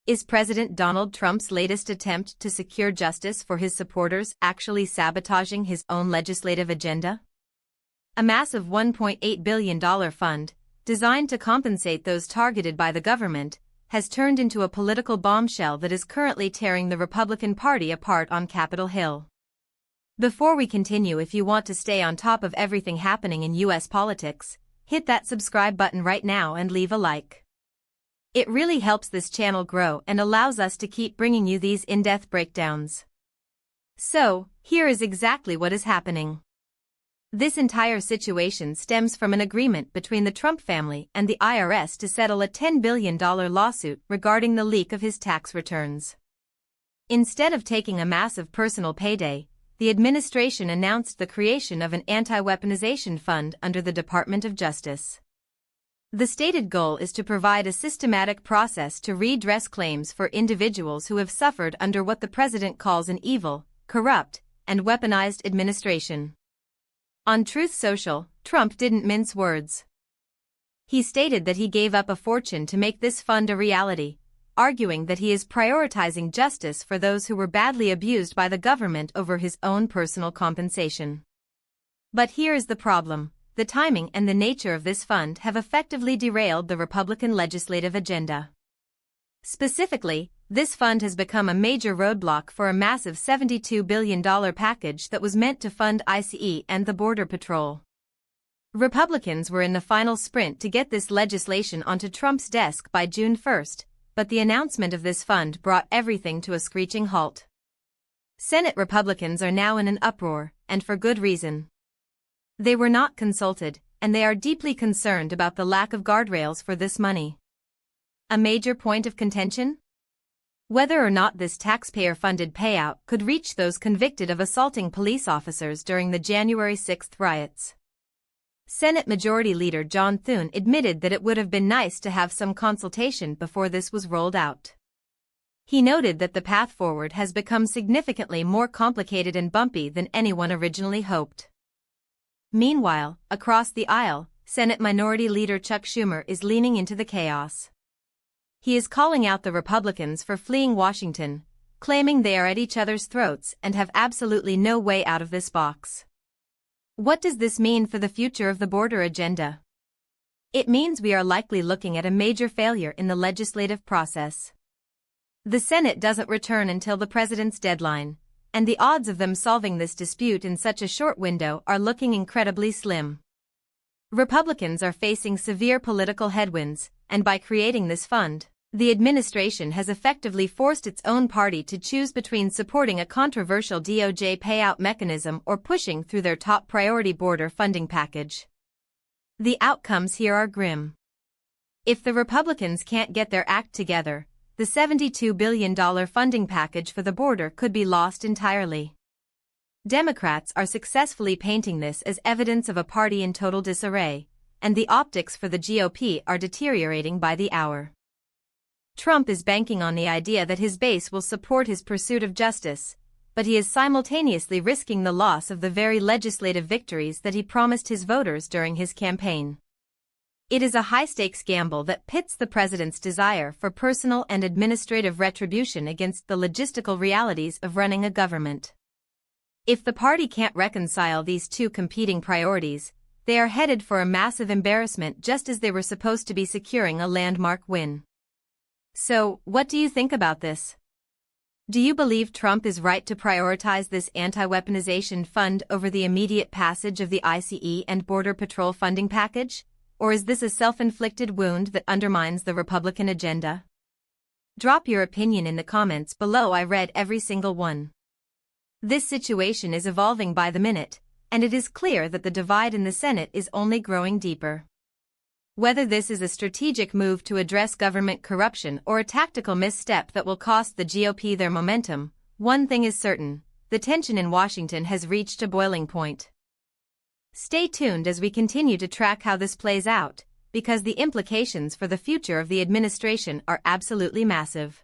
Is President Donald Trump's latest attempt to secure justice for his supporters actually sabotaging his own legislative agenda? A massive $1.8 billion fund, designed to compensate those targeted by the government, has turned into a political bombshell that is currently tearing the Republican Party apart on Capitol Hill. Before we continue, if you want to stay on top of everything happening in U.S. politics, hit that subscribe button right now and leave a like. It really helps this channel grow and allows us to keep bringing you these in-depth breakdowns. So, here is exactly what is happening. This entire situation stems from an agreement between the Trump family and the IRS to settle a $10 billion lawsuit regarding the leak of his tax returns. Instead of taking a massive personal payday, the administration announced the creation of an anti-weaponization fund under the Department of Justice. The stated goal is to provide a systematic process to redress claims for individuals who have suffered under what the president calls an evil, corrupt, and weaponized administration. On Truth Social, Trump didn't mince words. He stated that he gave up a fortune to make this fund a reality, arguing that he is prioritizing justice for those who were badly abused by the government over his own personal compensation. But here is the problem. The timing and the nature of this fund have effectively derailed the Republican legislative agenda. Specifically, this fund has become a major roadblock for a massive $72 billion package that was meant to fund ICE and the Border Patrol. Republicans were in the final sprint to get this legislation onto Trump's desk by June 1st, but the announcement of this fund brought everything to a screeching halt. Senate Republicans are now in an uproar, and for good reason. They were not consulted, and they are deeply concerned about the lack of guardrails for this money. A major point of contention? Whether or not this taxpayer-funded payout could reach those convicted of assaulting police officers during the January 6th riots. Senate Majority Leader John Thune admitted that it would have been nice to have some consultation before this was rolled out. He noted that the path forward has become significantly more complicated and bumpy than anyone originally hoped. Meanwhile, across the aisle, Senate Minority Leader Chuck Schumer is leaning into the chaos. He is calling out the Republicans for fleeing Washington, claiming they are at each other's throats and have absolutely no way out of this box. What does this mean for the future of the border agenda? It means we are likely looking at a major failure in the legislative process. The Senate doesn't return until the president's deadline, and the odds of them solving this dispute in such a short window are looking incredibly slim. Republicans are facing severe political headwinds, and by creating this fund, the administration has effectively forced its own party to choose between supporting a controversial DOJ payout mechanism or pushing through their top priority border funding package. The outcomes here are grim. If the Republicans can't get their act together, the $72 billion funding package for the border could be lost entirely. Democrats are successfully painting this as evidence of a party in total disarray, and the optics for the GOP are deteriorating by the hour. Trump is banking on the idea that his base will support his pursuit of justice, but he is simultaneously risking the loss of the very legislative victories that he promised his voters during his campaign. It is a high-stakes gamble that pits the president's desire for personal and administrative retribution against the logistical realities of running a government. If the party can't reconcile these two competing priorities, they are headed for a massive embarrassment just as they were supposed to be securing a landmark win. So, what do you think about this? Do you believe Trump is right to prioritize this anti-weaponization fund over the immediate passage of the ICE and Border Patrol funding package? Or is this a self-inflicted wound that undermines the Republican agenda? Drop your opinion in the comments below. I read every single one. This situation is evolving by the minute, and it is clear that the divide in the Senate is only growing deeper. Whether this is a strategic move to address government corruption or a tactical misstep that will cost the GOP their momentum, one thing is certain: the tension in Washington has reached a boiling point. Stay tuned as we continue to track how this plays out, because the implications for the future of the administration are absolutely massive.